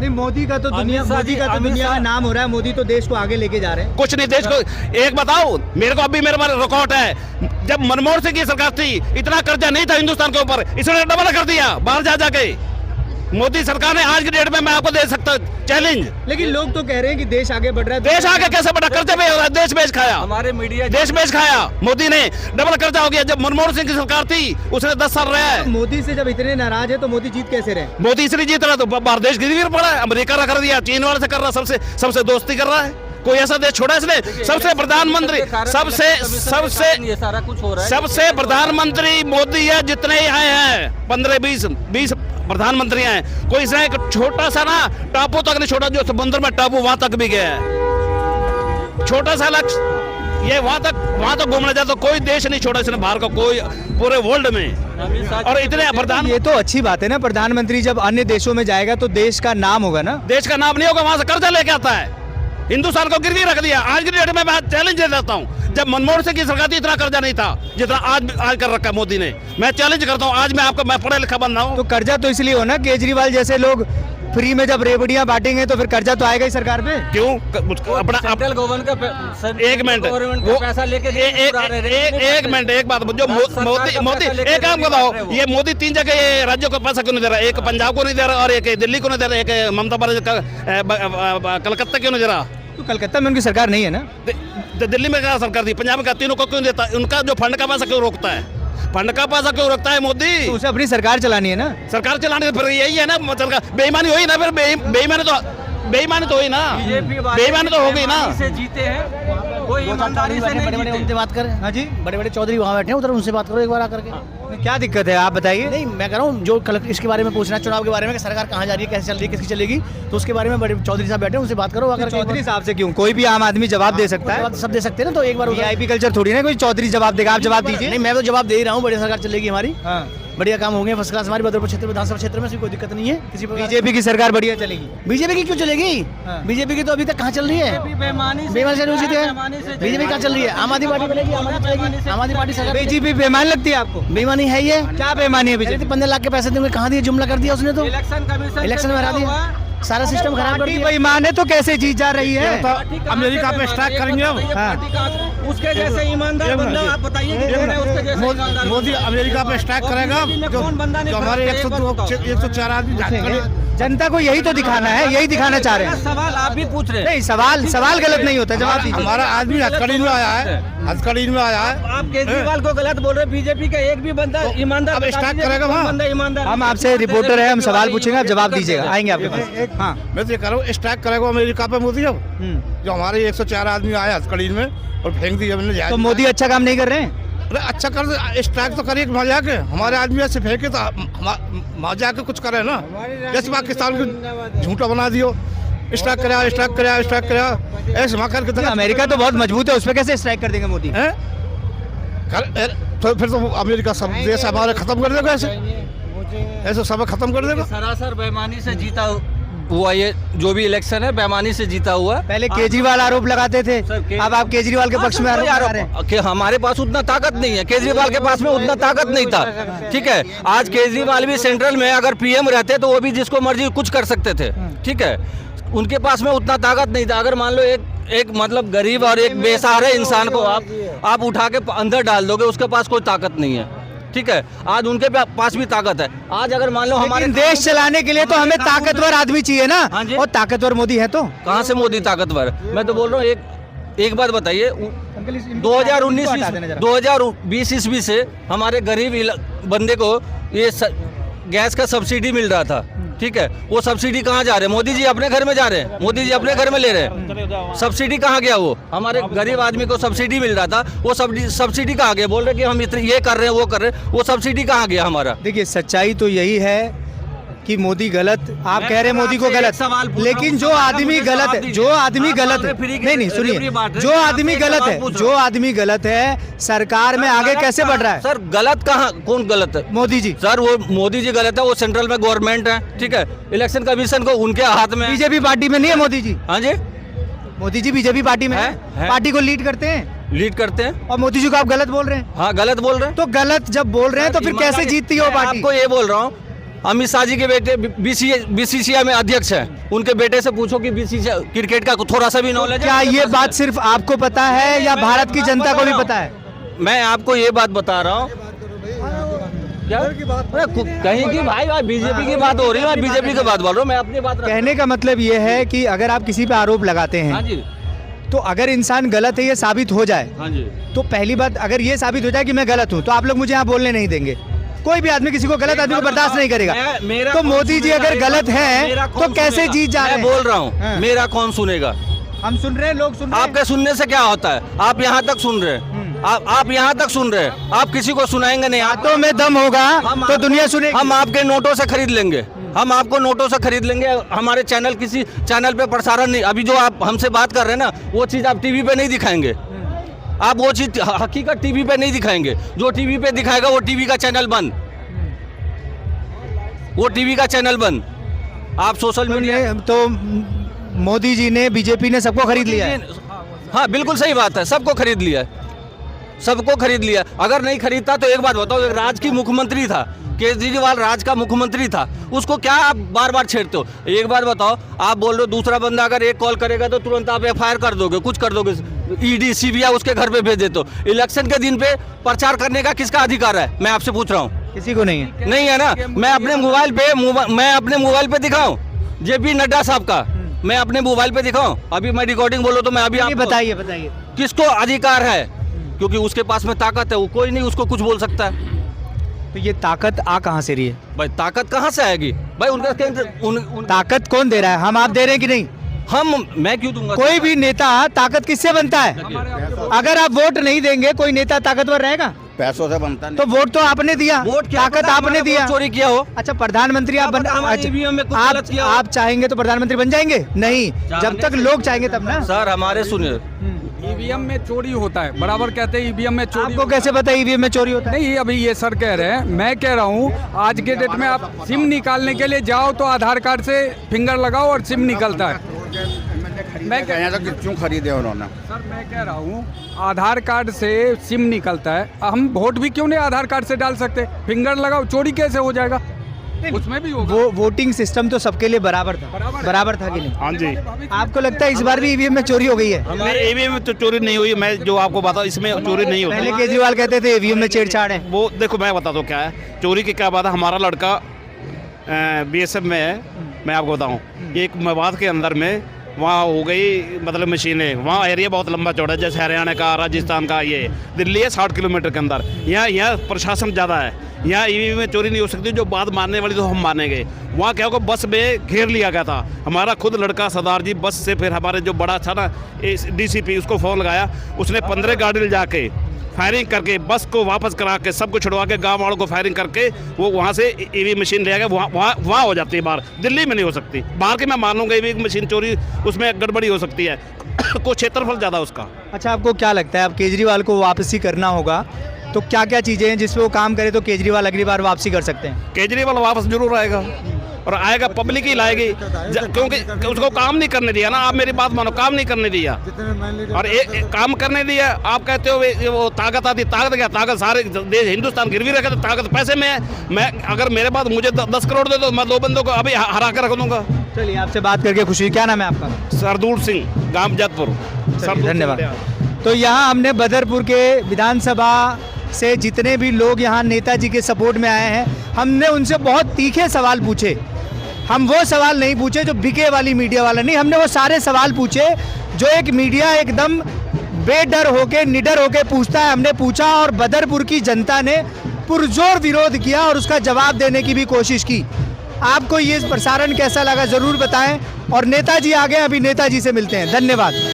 नहीं, मोदी का तो दुनिया में नाम हो रहा है, मोदी तो देश को आगे लेके जा रहे हैं। कुछ नहीं, देश को एक बताओ, मेरे को अभी मेरे रिकॉर्ड है, जब मनमोहन सिंह की सरकार थी इतना कर्जा नहीं था हिंदुस्तान के ऊपर, इसने डबल कर दिया बाहर जा जाके। मोदी सरकार ने आज की डेट में मैं आपको दे सकता चैलेंज। लेकिन लोग तो कह रहे हैं कि देश आगे बढ़ रहा है। देश आगे कैसे बढ़ा? कर्जा में हो रहा है, देश बेच खाया, हमारे मीडिया देश बेच खाया मोदी ने, डबल कर्जा हो गया। जब मनमोहन सिंह की सरकार थी उसने 10 साल रहा है। मोदी से जब इतने नाराज है तो मोदी जीत कैसे रहे? मोदी इसलिए जीत रहा तो बाहर देश गिरवी पड़ा है, अमेरिका रख दिया, चीन वाले से कर रहा, सबसे दोस्ती कर रहा है। कोई ऐसा देश छोड़ा इसने? सबसे प्रधानमंत्री सबसे प्रधानमंत्री मोदी है, जितने ही आए हैं 15-20 प्रधानमंत्री हैं। कोई इसने एक छोटा सा ना टापू तक नहीं छोड़ा, जो समुद्र में टापू वहां तक भी गया है। छोटा सा लक्ष्य ये वहां तक घूमने जाता, तो कोई देश नहीं छोड़ा इसने बाहर का, कोई पूरे वर्ल्ड में। और इतने प्रधान, ये तो अच्छी बात है ना, प्रधानमंत्री जब अन्य देशों में जाएगा तो देश का नाम होगा ना। देश का नाम नहीं होगा, वहां से कर्जा लेके आता है, हिंदुस्तान को गिरवी रख दिया। आज की डेट में मैं चैलेंज दे देता हूँ, जब मनमोहन सिंह की सरकार थी इतना कर्जा नहीं था जितना आज कर रखा मोदी ने। मैं चैलेंज करता हूँ, आज मैं पढ़ा लिखा बंदा हूँ। तो कर्जा तो इसलिए हो ना, केजरीवाल जैसे लोग फ्री में जब रेवड़ियां बांटेंगे तो फिर कर्जा तो आएगा ही सरकार पे। क्यों? अपना सेंट्रल गवर्नमेंट का एक मिनट वो पैसा लेके एक मिनट, एक बात जो मोदी एक काम बताओ, ये मोदी 3 जगह ये राज्यों को पैसा क्यों नहीं दे रहा? एक पंजाब को नहीं दे रहा, और एक दिल्ली को नहीं दे रहा, एक ममता बनर्जी कलकत्ता क्यों नहीं दे रहा? तो कलकत्ता में उनकी सरकार नहीं है ना। दिल्ली में क्या सरकार थी? पंजाब में क्या? तीनों को क्यों देता है? उनका जो फंड का पैसा क्यों रोकता है? फंड का पैसा क्यों रोकता है मोदी? तो उसे अपनी सरकार चलानी है ना। सरकार चलाने फिर यही है ना, मतलब बेईमानी हुई ना, फिर बेईमानी तो हुई ना, बेईमानी तो हो गई ना। से जीते हैं, कोई ईमानदारी से नहीं जीते। उनसे बात करें। हाँ जी, बड़े चौधरी वहाँ बैठे हैं, उधर उनसे बात करो एक बार आकर के। क्या दिक्कत है आप बताइए। नहीं, मैं कह रहा हूँ जो इसके बारे में पूछना है, चुनाव के बारे में कि सरकार कहाँ जा रही है, कैसे चल रही है, किसकी चलेगी, तो उसके बारे में बड़े चौधरी साहब बैठे हैं, उनसे बात करो। अगर चौधरी साहब से क्यों? कोई भी आम आदमी जवाब दे सकता है, सब दे सकते हैं ना, तो एक बार वीआईपी कल्चर थोड़ी ना कोई चौधरी जवाब देगा। आप जवाब दीजिए। नहीं, मैं तो जवाब दे ही रहा हूँ, बढ़िया सरकार चलेगी हमारी, हाँ, बढ़िया काम होंगे, फर्स्ट क्लास हमारी बदरपुर क्षेत्र विधानसभा क्षेत्र में कोई दिक्कत नहीं है किसी प्रकार। बीजेपी की सरकार बढ़िया चलेगी। बीजेपी की क्यों चलेगी? हाँ। बीजेपी की तो अभी तक कहाँ चल रही है? बेईमानी से बीजेपी कहाँ चल रही है? आम आदमी पार्टी बनेगी, आम आदमी पार्टी सरकार। बीजेपी बेईमान लगती है आपको? बेईमानी है ये। क्या बेईमानी है बीजेपी? 15 लाख के पैसे देंगे, कहाँ दिए? जुमला कर दिया उसने तो, इलेक्शन कमीशन इलेक्शन में हरा दिया, सारा सिस्टम खराब कर दिया। बेईमान है तो कैसे जीत जा रही है? अमेरिका पे स्ट्राइक करेंगे हम। उसके जैसे ईमानदार बंदा आप बताइए कि कौन है उसके जैसे ईमानदार? मोदी अमेरिका पे स्ट्राइक करेगा, कौन बंदा नहीं? हमारे 104 आदमी जनता को यही तो दिखाना है, यही दिखाना चाह रहे हैं। सवाल आप भी पूछ रहे हैं। नहीं, सवाल गलत नहीं होता, जवाब दीजिए। हमारा आदमी हथकड़ी में आया है, हथकड़ी में आया है। आप केजरीवाल को गलत बोल रहे हैं, बीजेपी का एक भी बंदा ईमानदार अब बता स्टार्ट दीजिए, करेगा कौन वहाँ? बंदा ईमानदार? हम आपसे रिपोर्टर है, हम सवाल पूछेंगे, आप जवाब दीजिएगा, आएंगे आपके पास। हाँ, मैं तो ये कह रहा हूँ स्ट्राइक करेगा अमेरिका पे मोदी। अब जो हमारे 104 आदमी आए हथकड़ी में और फेंक दिया हमने। तो मोदी अच्छा काम नहीं कर रहे हैं? अरे अच्छा कर दे, स्ट्राइक तो करिए मजा के, हमारे आदमी ऐसे फेंके तो मजा के कुछ करे ना। जैसे पाकिस्तान को झूठा बना दियो, स्ट्राइक कराया ऐसे वहाँ करके। अमेरिका तो बहुत मजबूत है, उस पर कैसे स्ट्राइक कर देंगे मोदी? तो फिर तो अमेरिका सब देश हमारे खत्म कर देगा, ऐसे सब खत्म कर देगा। सरासर बेईमानी से जीता हुआ ये जो भी इलेक्शन है, बेईमानी से जीता हुआ। पहले केजरीवाल आरोप लगाते थे, अब आप केजरीवाल के पक्ष में आरोप लगा रहे हैं कि हमारे पास उतना ताकत नहीं है, केजरीवाल के पास में उतना ताकत नहीं था। ठीक है, आज केजरीवाल भी सेंट्रल में अगर पीएम रहते तो वो भी जिसको मर्जी कुछ कर सकते थे। ठीक है, उनके पास में उतना ताकत नहीं था। अगर मान लो एक मतलब गरीब और एक बेसहारा इंसान को आप उठा के अंदर डाल दोगे, उसके पास कोई ताकत नहीं है। ठीक है, आज उनके पास भी ताकत है। आज अगर मान लो हमारे देश चलाने के लिए तो हमें ताकतवर आदमी चाहिए ना, और ताकतवर मोदी है तो कहाँ से मोदी ताकतवर? मैं तो बोल रहा हूँ, एक बात बताइए, 2020 ईस्वी से हमारे गरीब बंदे को ये गैस का सब्सिडी मिल रहा था। ठीक है, वो सब्सिडी कहाँ जा रहे हैं? मोदी जी अपने घर में जा रहे हैं, मोदी जी अपने घर में ले रहे हैं। सब्सिडी कहाँ गया? वो हमारे गरीब आदमी को सब्सिडी मिल रहा था, वो सब्सिडी कहाँ गया? बोल रहे कि हम इतने ये कर रहे हैं, वो कर रहे हैं, वो सब्सिडी कहाँ गया हमारा? देखिए, सच्चाई तो यही है कि मोदी गलत, आप कह रहे हैं मोदी को गलत, लेकिन जो आदमी गलत है, नहीं सुनिए, जो आदमी गलत है सरकार में आगे कैसे बढ़ रहा है? सर गलत कहाँ? कौन गलत है? मोदी जी। सर वो मोदी जी गलत है, वो सेंट्रल में गवर्नमेंट है। ठीक है, इलेक्शन कमीशन को उनके हाथ में। बीजेपी पार्टी में नहीं है मोदी जी? हाँ जी, मोदी जी बीजेपी पार्टी में है, पार्टी को लीड करते हैं, लीड करते हैं। और मोदी जी को आप गलत बोल रहे हैं? हाँ, गलत बोल रहे हैं। तो गलत जब बोल रहे हैं तो फिर कैसे जीतती है वो पार्टी? आपको ये बोल रहा हूँ, अमित शाह जी के बेटे बीसीसीआई में अध्यक्ष हैं, उनके बेटे से पूछो कि बीसीसीआई क्रिकेट का थोड़ा सा भी नॉलेज क्या ये बात सिर्फ आपको पता है या भारत की जनता को भी पता है? मैं आपको ये बात बता रहा हूँ। क्या कहीं की भाई बीजेपी की बात हो रही है, मैं बीजेपी की बात बोल रहा हूँ, मैं अपनी बात कहने का मतलब ये है कि अगर आप किसी पे आरोप लगाते हाँ हैं जी, तो अगर इंसान गलत है ये साबित हो जाए, हाँ जी, तो पहली बात अगर ये साबित हो जाए कि मैं गलत हूँ तो आप लोग मुझे यहाँ बोलने नहीं देंगे। कोई भी आदमी किसी को गलत आदमी को बर्दाश्त नहीं करेगा। तो मोदी जी अगर गलत हैं तो कैसे जीत जा रहे हैं? मैं बोल रहा हूँ, मेरा कौन सुनेगा? हम सुन रहे हैं, लोग सुन रहे हैं। आपके सुनने से क्या होता है? आप यहाँ तक सुन रहे हैं, आप यहाँ तक सुन रहे हैं, आप किसी को सुनाएंगे नहीं। बातों में दम होगा तो दुनिया सुनेगी। हम आपके नोटों से खरीद लेंगे, हम आपको नोटों से खरीद लेंगे। हमारे चैनल किसी चैनल पे प्रसारण नहीं, अभी जो आप हमसे बात कर रहे हैं ना, वो चीज़ आप टीवी पे नहीं दिखाएंगे। आप वो चीज़ हकीकत टीवी पे नहीं दिखाएंगे। जो टीवी पे दिखाएगा वो टीवी का चैनल बंद, वो टीवी का चैनल बंद। आप सोशल मीडिया तो मोदी जी ने, बीजेपी ने सबको खरीद लिया है। हाँ बिल्कुल सही बात है, सबको खरीद लिया है, सबको खरीद लिया। अगर नहीं खरीदता तो एक बात बताओ, एक राज्य की मुख्यमंत्री था, केजरीवाल राज्य का मुख्यमंत्री था, उसको क्या आप बार बार छेड़ते हो? एक बात बताओ, आप बोल रहे हो दूसरा बंदा अगर एक कॉल करेगा तो तुरंत आप एफआईआर कर दोगे, कुछ कर दोगे, ईडी सीबीआई उसके घर पे भेज देते हो। इलेक्शन के दिन पे प्रचार करने का किसका अधिकार है? मैं आपसे पूछ रहा हूँ। किसी को नहीं है। नहीं है ना? मैं अपने मोबाइल पे दिखाऊं जेपी नड्डा साहब का, मैं अपने मोबाइल पे दिखाऊं? अभी मैं रिकॉर्डिंग बोलो तो मैं अभी आपको बताइए बताइए किसको अधिकार है? क्योंकि उसके पास में ताकत है, वो कोई नहीं उसको कुछ बोल सकता है। तो ये ताकत आ कहाँ से रही है? भाई ताकत कहाँ से आएगी भाई? उनका ताकत कौन दे रहा है? हम आप दे रहे हैं कि नहीं? मैं क्यों दूंगा? कोई भी नेता ताकत किससे बनता है? अगर आप वोट नहीं देंगे कोई नेता ताकतवर रहेगा? पैसों से बनता नहीं। तो वोट तो आपने दिया, वोट ताकत आपने दिया। चोरी किया हो? अच्छा प्रधानमंत्री आप आप चाहेंगे तो प्रधानमंत्री बन जाएंगे? नहीं, जब तक लोग चाहेंगे तब ना। सर हमारे सुनिए, ईवीएम में चोरी होता है, बराबर कहते हैं ईवीएम में चोरी। आपको कैसे पता ईवीएम में चोरी होता है? नहीं, अभी ये सर कह रहे हैं, मैं कह रहा हूँ आज के डेट में आप सिम निकालने के लिए जाओ तो आधार कार्ड से फिंगर लगाओ और सिम निकलता है। मैं क्यों खरीदे उन्होंने? सर मैं कह रहा हूँ आधार कार्ड से सिम निकलता है, हम वोट भी क्यों नहीं आधार कार्ड से डाल सकते? फिंगर लगाओ, चोरी कैसे हो जाएगा? उसमें भी होगा। वो वोटिंग सिस्टम तो सबके लिए बराबर था कि नहीं? हाँ जी। आपको लगता है इस बार भी ईवीएम में चोरी हो गई है? ईवीएम में तो चोरी नहीं हुई, मैं जो आपको बताऊँ इसमें चोरी नहीं हुई। पहले केजरीवाल कहते थे ईवीएम में छेड़छाड़ है। वो देखो मैं बताता हूँ क्या है चोरी की क्या बात है। हमारा लड़का बीएसएफ में है, मैं आपको बताऊँ एक मेवात के अंदर में वहाँ हो गई मतलब मशीनें, वहाँ एरिया बहुत लंबा चौड़ा है, जैसे हरियाणा का, राजस्थान का, ये दिल्ली है 60 किलोमीटर के अंदर। यहाँ प्रशासन ज़्यादा है, यहाँ ईवीएम में चोरी नहीं हो सकती। जो बात मानने वाली तो हम मानेंगे। वहाँ क्या होगा, बस में घेर लिया गया था। हमारा खुद लड़का सरदार जी बस से, फिर हमारे जो बड़ा था ना डीसीपी, उसको फ़ोन लगाया, उसने 15 गाड़ी ले जाके फायरिंग करके बस को वापस करा के सबको छुड़वा के गांव वालों को फायरिंग करके वो वहाँ से ईवीएम मशीन ले गया। वहाँ हो जाती है, बाहर दिल्ली में नहीं हो सकती। बाहर के मैं मानूंगा ईवीएम मशीन चोरी उसमें गड़बड़ी हो सकती है, को क्षेत्रफल ज़्यादा उसका। अच्छा आपको क्या लगता है अब केजरीवाल को वापसी करना होगा तो क्या क्या चीज़ें हैं जिसपे वो काम करे तो केजरीवाल अगली बार वापसी कर सकते हैं? केजरीवाल वापस जरूर आएगा और आएगा, पब्लिक ही लाएगी, क्योंकि उसको काम नहीं करने दिया ना। आप मेरी बात मानो, काम नहीं करने दिया और एक काम करने दिया। आप कहते हो वो ताकत आती, ताकत क्या? ताकत सारे देश हिंदुस्तान गिरवी रखे तो ताकत पैसे में है। मैं अगर मेरे पास मुझे 10 करोड़ दे दो, मैं 2 बंदों को अभी हरा कर रख दूंगा। चलिए आपसे बात करके खुशी। क्या नाम है आपका? सरदूल सिंह, गांव जतपुर। धन्यवाद। तो यहाँ हमने बदरपुर के विधानसभा से जितने भी लोग यहाँ नेताजी के सपोर्ट में आए हैं, हमने उनसे बहुत तीखे सवाल पूछे। हम वो सवाल नहीं पूछे जो बिके वाली मीडिया वाला नहीं, हमने वो सारे सवाल पूछे जो एक मीडिया एकदम बेडर होके, निडर होके पूछता है, हमने पूछा। और बदरपुर की जनता ने पुरजोर विरोध किया और उसका जवाब देने की भी कोशिश की। आपको ये प्रसारण कैसा लगा ज़रूर बताएं। और नेताजी आ गए, अभी नेताजी से मिलते हैं। धन्यवाद।